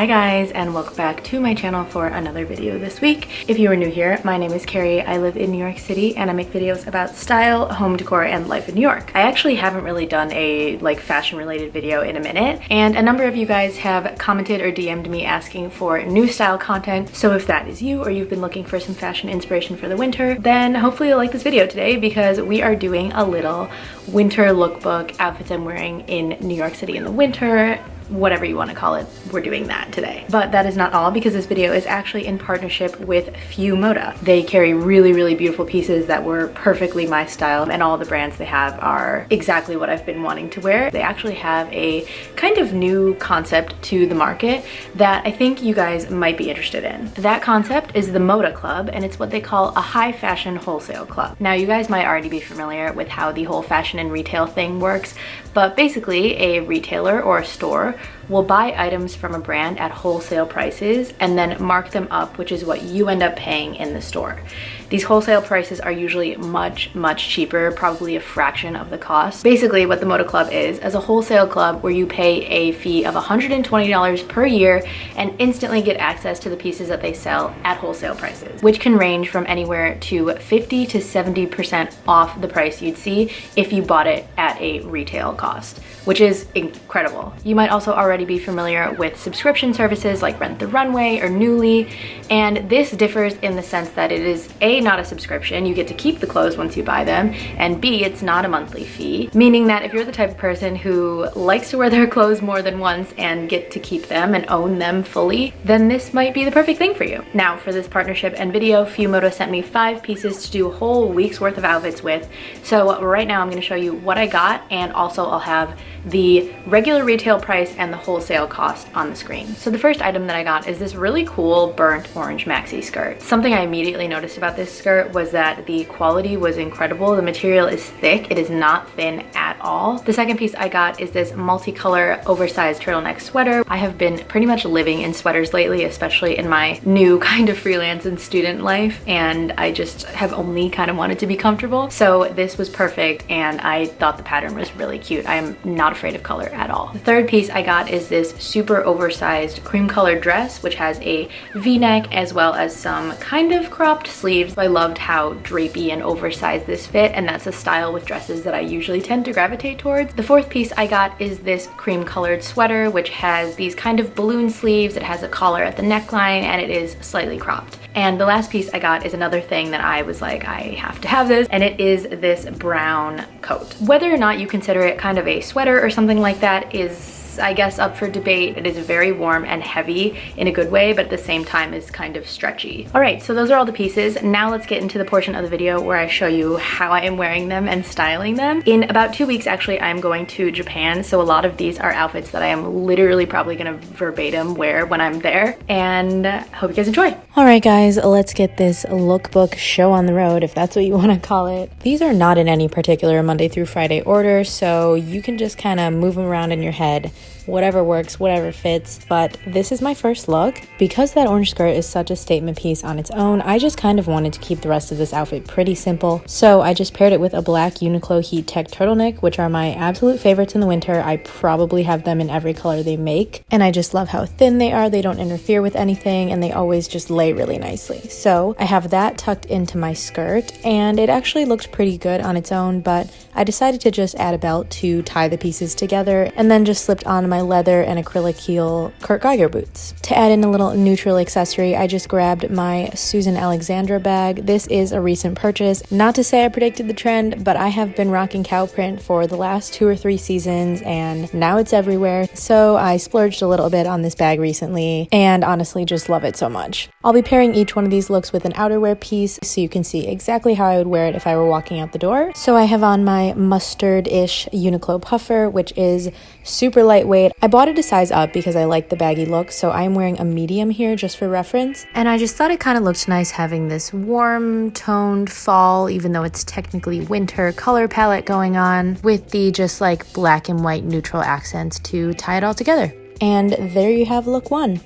Hi guys, and welcome back to my channel for another video this week. If you are new here, my name is Carrie. I live in New York City and I make videos about style, home decor, and life in New York. I actually haven't really done a fashion related video in a minute, and a number of you guys have commented or DM'd me asking for new style content. So if that is you or you've been looking for some fashion inspiration for the winter, then hopefully you'll like this video today because we are doing a little winter lookbook, outfits I'm wearing in New York City in the winter. Whatever you want to call it, we're doing that today. But that is not all, because this video is actually in partnership with Few Moda. They carry really beautiful pieces that were perfectly my style, and all the brands they have are exactly what I've been wanting to wear. They actually have a kind of new concept to the market that I think you guys might be interested in. That concept is the Moda Club, and it's what they call a high fashion wholesale club. Now, you guys might already be familiar with how the whole fashion and retail thing works, but basically a retailer or a store will buy items from a brand at wholesale prices and then mark them up, which is what you end up paying in the store. These wholesale prices are usually much cheaper, probably a fraction of the cost. Basically, what the Moda Club is a wholesale club where you pay a fee of $120 per year and instantly get access to the pieces that they sell at wholesale prices, which can range from anywhere to 50 to 70% off the price you'd see if you bought it at a retail cost, which is incredible. You might also already be familiar with subscription services like Rent the Runway or Nuuly, and this differs in the sense that it is A, not a subscription, you get to keep the clothes once you buy them, and B, it's not a monthly fee, meaning that if you're the type of person who likes to wear their clothes more than once and get to keep them and own them fully, then this might be the perfect thing for you. Now, for this partnership and video, Few Moda sent me 5 pieces to do a whole week's worth of outfits with. So right now I'm going to show you what I got, and also I'll have the regular retail price and the wholesale cost on the screen. So the first item that I got is this really cool burnt orange maxi skirt. Something I immediately noticed about this skirt was that the quality was incredible. The material is thick, it is not thin at all. The second piece I got is this multicolor oversized turtleneck sweater. I have been pretty much living in sweaters lately, especially in my new kind of freelance and student life, and I just have only kind of wanted to be comfortable. So this was perfect, and I thought the pattern was really cute. I am not afraid of color at all. The third piece I got is this super oversized cream colored dress, which has a v-neck as well as some kind of cropped sleeves. I loved how drapey and oversized this fit, and that's a style with dresses that I usually tend to gravitate towards. The fourth piece I got is this cream colored sweater, which has these kind of balloon sleeves. It has a collar at the neckline and it is slightly cropped. And the last piece I got is another thing that I was like, I have to have this, and it is this brown coat. Whether or not you consider it kind of a sweater or something like that is, I guess, up for debate. It is very warm and heavy in a good way, but at the same time is kind of stretchy. All right, so those are all the pieces. Now let's get into the portion of the video where I show you how I am wearing them and styling them. In about 2 weeks, actually, I'm going to Japan, so a lot of these are outfits that I am literally probably gonna verbatim wear when I'm there, and hope you guys enjoy. All right, guys, let's get this lookbook show on the road, if that's what you want to call it. These are not in any particular Monday through Friday order, so you can just kind of move them around in your head. Whatever works, whatever fits, but this is my first look. Because that orange skirt is such a statement piece on its own, I just kind of wanted to keep the rest of this outfit pretty simple. So I just paired it with a black Uniqlo Heat Tech turtleneck, which are my absolute favorites in the winter. I probably have them in every color they make, and I just love how thin they are. They don't interfere with anything, and they always just lay really nicely. So I have that tucked into my skirt, and it actually looked pretty good on its own, but I decided to just add a belt to tie the pieces together, and then just slipped on my leather and acrylic heel Kurt Geiger boots. To add in a little neutral accessory, I just grabbed my Susan Alexandra bag. This is a recent purchase. Not to say I predicted the trend, but I have been rocking cow print for the last 2 or 3 seasons, and now it's everywhere. So I splurged a little bit on this bag recently, and honestly just love it so much. I'll be pairing each one of these looks with an outerwear piece so you can see exactly how I would wear it if I were walking out the door. So I have on my mustard-ish Uniqlo puffer, which is super lightweight. I bought it a size up because I like the baggy look, so I'm wearing a medium here just for reference. And I just thought it kind of looked nice having this warm toned fall, even though it's technically winter, color palette going on with the just like black and white neutral accents to tie it all together. And there you have look 1.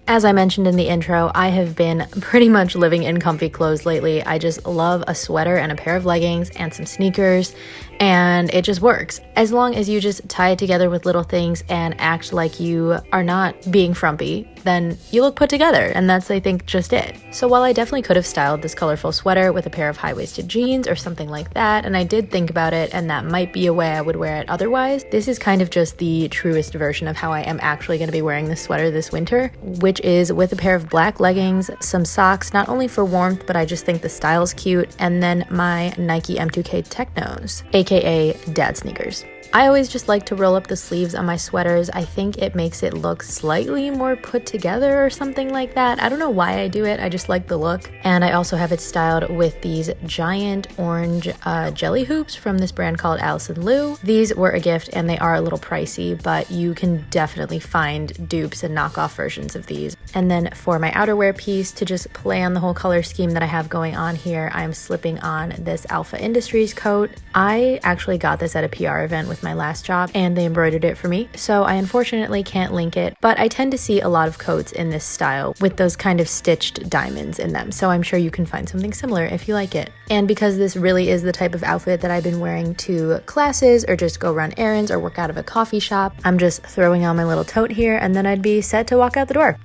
As I mentioned in the intro, I have been pretty much living in comfy clothes lately. I just love a sweater and a pair of leggings and some sneakers, and it just works. As long as you just tie it together with little things and act like you are not being frumpy, then you look put together, and that's, I think, just it. So while I definitely could have styled this colorful sweater with a pair of high-waisted jeans or something like that, and I did think about it, and that might be a way I would wear it otherwise, this is kind of just the truest version of how I am actually going to be wearing this sweater this winter, which is with a pair of black leggings, some socks, not only for warmth, but I just think the style's cute, and then my Nike M2K Technos, aka dad sneakers. I always just like to roll up the sleeves on my sweaters. I think it makes it look slightly more put together or something like that. I don't know why I do it, I just like the look. And I also have it styled with these giant orange jelly hoops from this brand called Allison Lou. These were a gift and they are a little pricey, but you can definitely find dupes and knockoff versions of these. And then for my outerwear piece, to just play on the whole color scheme that I have going on here, I'm slipping on this Alpha Industries coat. I actually got this at a PR event with my last job and they embroidered it for me, so I unfortunately can't link it, but I tend to see a lot of coats in this style with those kind of stitched diamonds in them, so I'm sure you can find something similar if you like it. And because this really is the type of outfit that I've been wearing to classes or just go run errands or work out of a coffee shop, I'm just throwing on my little tote here and then I'd be set to walk out the door.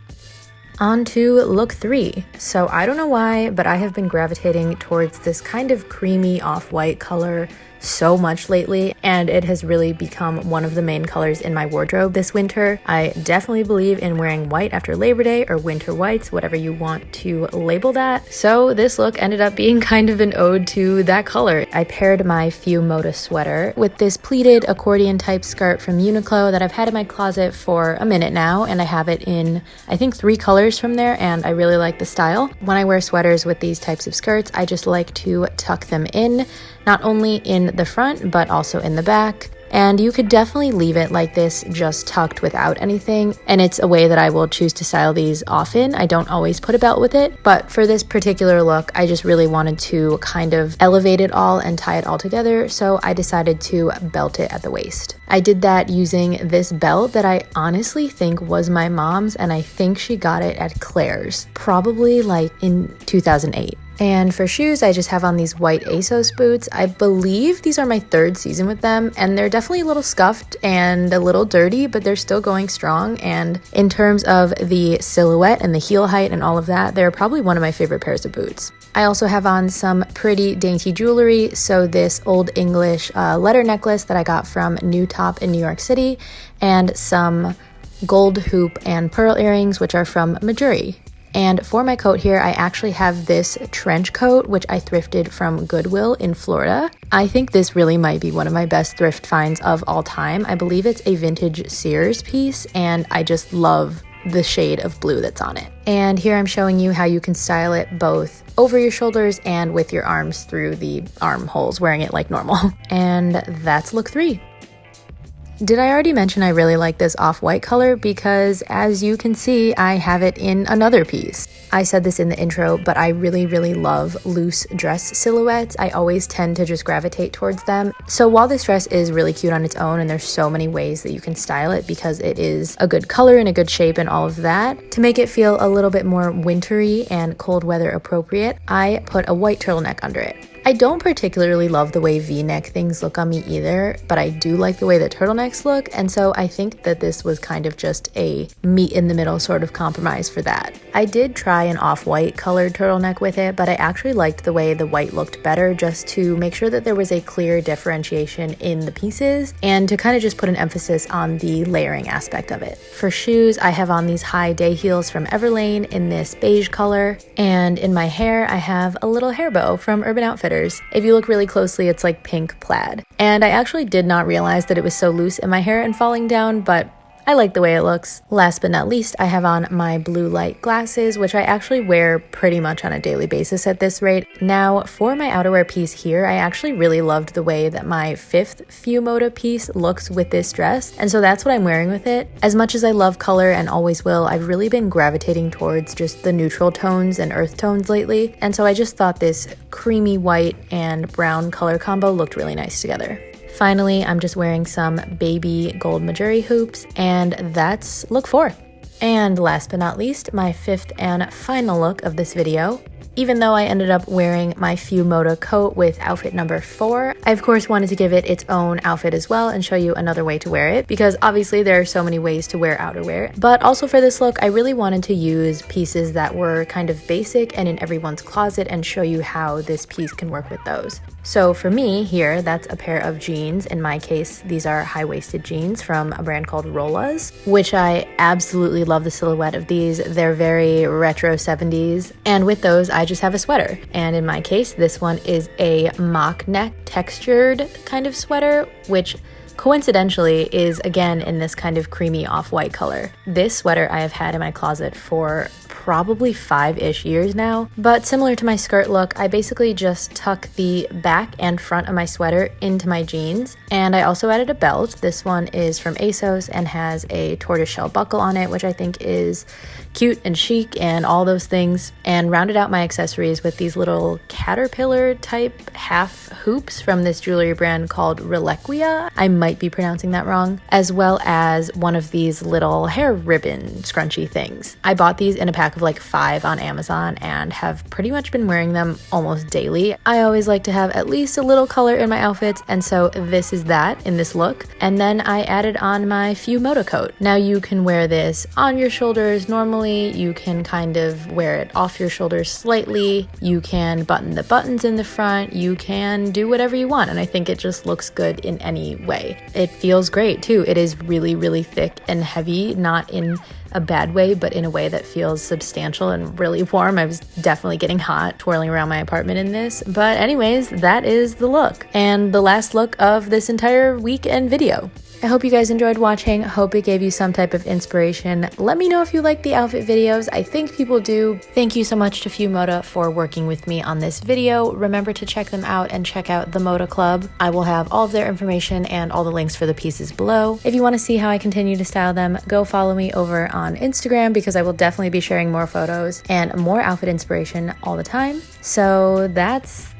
On to look 3. So I don't know why, but I have been gravitating towards this kind of creamy off-white color so much lately, and it has really become one of the main colors in my wardrobe this winter. I definitely believe in wearing white after Labor Day or winter whites, whatever you want to label that. So this look ended up being kind of an ode to that color. I paired my Few Moda sweater with this pleated accordion type skirt from Uniqlo that I've had in my closet for a minute now, and I have it in I think 3 colors from there, and I really like the style. When I wear sweaters with these types of skirts, I just like to tuck them in, not only in the front, but also in the back. And you could definitely leave it like this, just tucked without anything. And it's a way that I will choose to style these often. I don't always put a belt with it, but for this particular look, I just really wanted to kind of elevate it all and tie it all together. So I decided to belt it at the waist. I did that using this belt that I honestly think was my mom's, and I think she got it at Claire's, probably like in 2008. And for shoes, I just have on these white ASOS boots. I believe these are my 3rd season with them, and they're definitely a little scuffed and a little dirty, but they're still going strong. And in terms of the silhouette and the heel height and all of that, they're probably one of my favorite pairs of boots. I also have on some pretty dainty jewelry. So this Old English letter necklace that I got from New Top in New York City, and some gold hoop and pearl earrings, which are from Majuri. And for my coat here, I actually have this trench coat, which I thrifted from Goodwill in Florida. I think this really might be one of my best thrift finds of all time. I believe it's a vintage Sears piece, and I just love the shade of blue that's on it. And here I'm showing you how you can style it both over your shoulders and with your arms through the armholes, wearing it like normal. And that's look 3. Did I already mention I really like this off-white color? Because as you can see, I have it in another piece. I said this in the intro, but I really, really love loose dress silhouettes. I always tend to just gravitate towards them. So while this dress is really cute on its own, and there's so many ways that you can style it because it is a good color and a good shape and all of that, to make it feel a little bit more wintry and cold weather appropriate, I put a white turtleneck under it. I don't particularly love the way V-neck things look on me either, but I do like the way that turtlenecks look, and so I think that this was kind of just a meet in the middle sort of compromise for that. I did try an off-white colored turtleneck with it, but I actually liked the way the white looked better, just to make sure that there was a clear differentiation in the pieces and to kind of just put an emphasis on the layering aspect of it. For shoes, I have on these high day heels from Everlane in this beige color, and in my hair, I have a little hair bow from Urban Outfitters. If you look really closely, it's like pink plaid. And I actually did not realize that it was so loose in my hair and falling down, but I like the way it looks. Last but not least, I have on my blue light glasses, which I actually wear pretty much on a daily basis at this rate. Now, for my outerwear piece here, I actually really loved the way that my 5th Few Moda piece looks with this dress, and so that's what I'm wearing with it. As much as I love color and always will, I've really been gravitating towards just the neutral tones and earth tones lately, and so I just thought this creamy white and brown color combo looked really nice together. Finally, I'm just wearing some baby gold Majuri hoops, and that's look 4. And last but not least, my fifth and final look of this video. Even though I ended up wearing my Few Moda coat with outfit number 4, I of course wanted to give it its own outfit as well and show you another way to wear it, because obviously there are so many ways to wear outerwear. But also for this look, I really wanted to use pieces that were kind of basic and in everyone's closet and show you how this piece can work with those. So for me here, that's a pair of jeans. In my case, these are high-waisted jeans from a brand called Carrollo, which I absolutely love the silhouette of these. They're very retro 70s. And with those, I just have a sweater. And in my case, this one is a mock neck textured kind of sweater, which coincidentally is again in this kind of creamy off-white color. This sweater I have had in my closet for probably 5-ish years now, but similar to my skirt look, I basically just tuck the back and front of my sweater into my jeans, and I also added a belt. This one is from ASOS and has a tortoiseshell buckle on it, which I think is cute and chic and all those things, and rounded out my accessories with these little caterpillar type half hoops from this jewelry brand called Reliquia. I might be pronouncing that wrong, as well as one of these little hair ribbon scrunchy things. I bought these in a pack of like 5 on Amazon and have pretty much been wearing them almost daily. I always like to have at least a little color in my outfits, and so this is that in this look. And then I added on my Few Moda coat. Now you can wear this on your shoulders normally, you can kind of wear it off your shoulders slightly, you can button the buttons in the front, you can do whatever you want, and I think it just looks good in any way. It feels great too. It is really, really thick and heavy, not in a bad way, but in a way that feels substantial and really warm. I was definitely getting hot twirling around my apartment in this. But anyways, that is the look and the last look of this entire weekend video. I hope you guys enjoyed watching. Hope it gave you some type of inspiration. Let me know if you like the outfit videos. I think people do. Thank you so much to Few Moda for working with me on this video. Remember to check them out and check out the Moda Club. I will have all of their information and all the links for the pieces below. If you want to see how I continue to style them, go follow me over on Instagram, because I will definitely be sharing more photos and more outfit inspiration all the time. So that's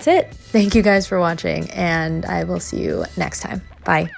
it. Thank you guys for watching, and I will see you next time. Bye.